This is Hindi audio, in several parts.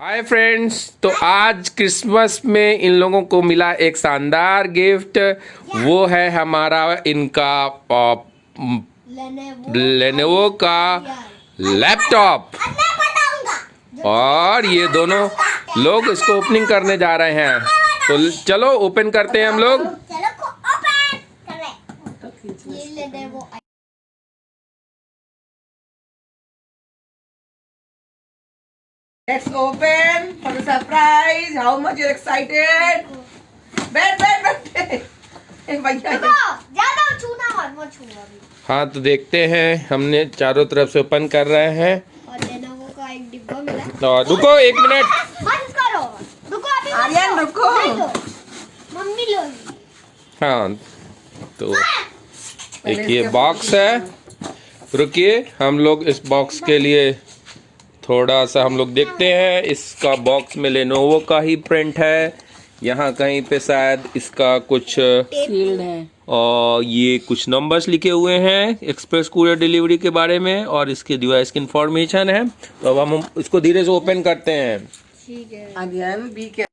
हाय फ्रेंड्स, तो आज क्रिसमस में इन लोगों को मिला एक शानदार गिफ्ट। वो है हमारा इनका लेनोवो का लैपटॉप। और ये दोनों लोग इसको ओपनिंग करने जा रहे हैं। तो चलो ओपन करते हैं हम लोग। Let's open for the surprise. How much you're excited? बैठ. भैया ज्यादा छूना मत छूना। हाँ, तो देखते हैं, हमने चारों तरफ से ओपन कर रहे हैं। और लेनोवो का एक डिब्बा मिला। तो रुको 1 मिनट। बंद करो। रुको अभी। आर्यन रुको। मम्मी लो। हाँ, तो एक ये बॉक्स है। रुकिए, हम लोग इस बॉक्स के लिए थोड़ा सा हम लोग देखते हैं। इसका बॉक्स में लेनोवो का ही प्रिंट है। यहाँ कहीं पे शायद इसका कुछ सील्ड है और ये कुछ नंबर्स लिखे हुए हैं एक्सप्रेस कूरियर डिलीवरी के बारे में, और इसके डिवाइस की इंफॉर्मेशन है। तो अब हम इसको धीरे से ओपन करते हैं। ठीक है। आर्यन बी के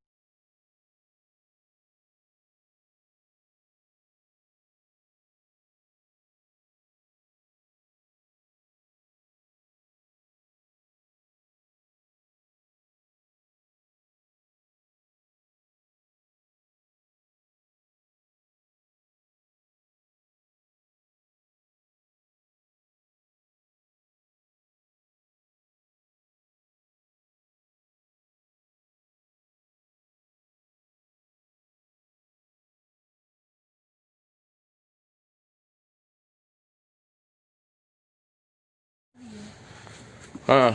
हाँ,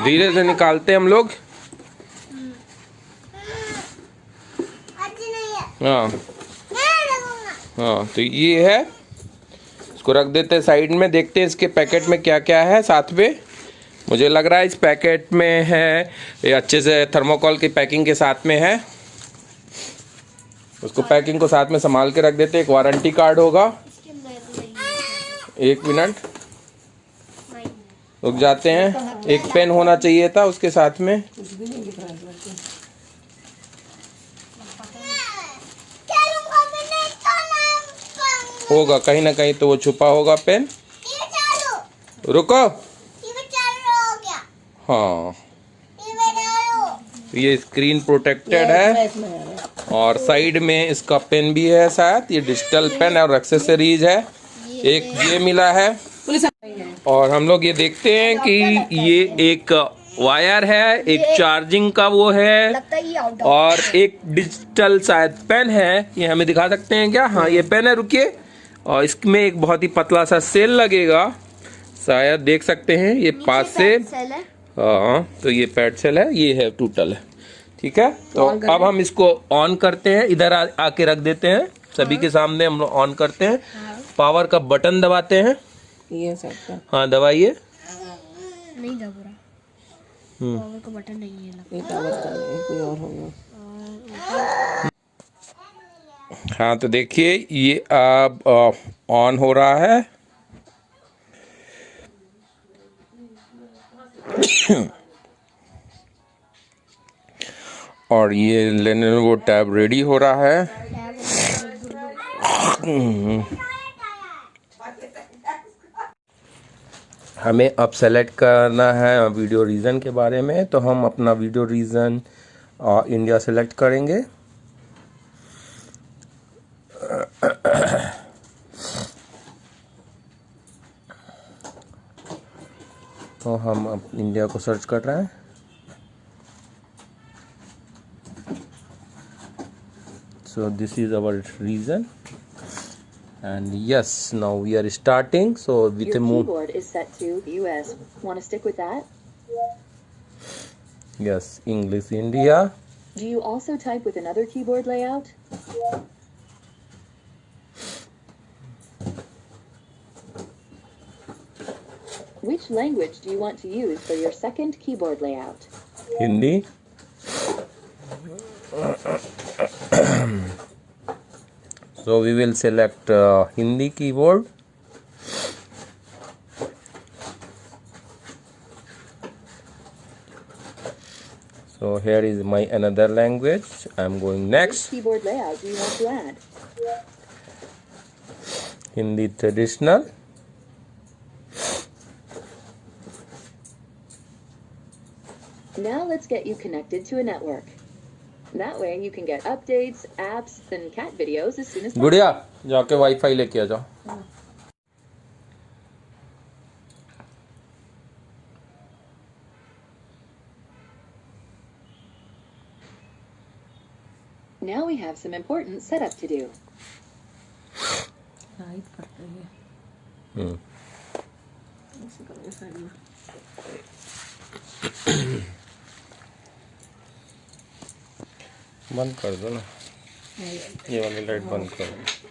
धीरे से निकालते हैं हम लोग। हाँ हाँ, तो ये है। इसको रख देते हैं साइड में। देखते हैं इसके पैकेट में क्या क्या है साथ में। मुझे लग रहा है इस पैकेट में है, ये अच्छे से थर्मोकॉल की पैकिंग के साथ में है। उसको पैकिंग को साथ में संभाल के रख देते हैं। एक वारंटी कार्ड होगा। 1 मिनट रुक जाते हैं। एक पेन होना चाहिए था उसके साथ में। होगा कहीं ना कहीं, तो वो छुपा होगा पेन। रुको। हाँ, ये स्क्रीन प्रोटेक्टेड है और साइड में इसका पेन भी है शायद। ये डिजिटल पेन और एक्सेसरीज है। एक ये मिला है। और हम लोग ये देखते हैं कि ये एक वायर है, एक चार्जिंग का वो है, और एक डिजिटल शायद पेन है। ये हमें दिखा सकते हैं क्या? हाँ, ये पेन है। रुकिए, और इसमें एक बहुत ही पतला सा सेल लगेगा, शायद देख सकते हैं ये पास से। हाँ, तो ये पैड सेल है, ये है टोटल है। ठीक है, तो अब हम इसको ऑन करते हैं। इधर आके रख देते हैं, सभी के सामने हम लोग ऑन करते हैं। पावर का बटन दबाते हैं। ये सब हाँ, दबाइए। नहीं दब रहा। पावर का बटन नहीं है लगता। ये पावर का नहीं, कोई और होगा। हाँ, तो देखिए ये अब ऑन हो रहा है। और ये लेनोवो टैब रेडी हो रहा है। हमें अब सेलेक्ट करना है वीडियो रीजन के बारे में। तो हम अपना वीडियो रीजन इंडिया सेलेक्ट करेंगे। तो हम अब इंडिया को सर्च कर रहे हैं। So this is our region, and yes, now we are starting. So with Your a move, keyboard is set to US. Want to stick with that? yes, English India. Do you also type with another keyboard layout? Which language do you want to use for your second keyboard layout? Hindi. So we will select Hindi keyboard. So So here is my another language. I'm going Which next. keyboard layout do you want to add? Hindi traditional. Now let's get you connected to a network. That way you can get updates, apps, and cat videos as soon as possible. गुड़िया जाके वाईफाई लेके आ जाओ. Now we have some important setup to do. Type करते हैं ऐसे करेंगे साइड में बंद कर दो ना. ये वाली लाइट बंद कर दो.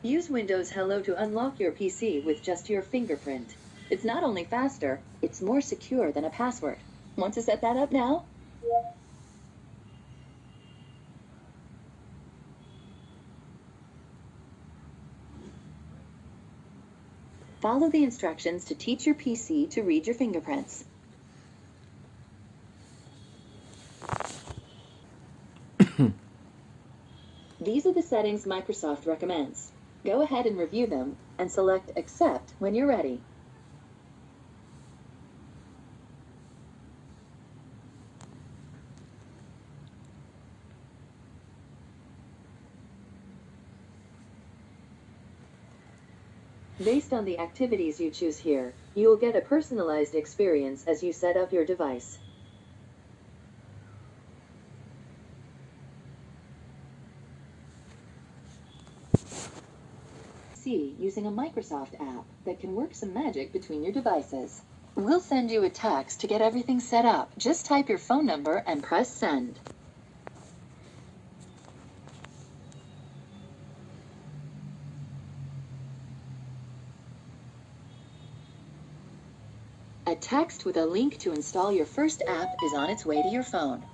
Use Windows Hello to unlock your PC with just your fingerprint. It's not only faster, it's more secure than a password. Want to set that up now? Follow the instructions to teach your PC to read your fingerprints. These are the settings Microsoft recommends. Go ahead and review them and select Accept when you're ready. Based on the activities you choose here, you will get a personalized experience as you set up your device. Using a Microsoft app that can work some magic between your devices. We'll send you a text to get everything set up. Just type your phone number and press send. A text with a link to install your first app is on its way to your phone.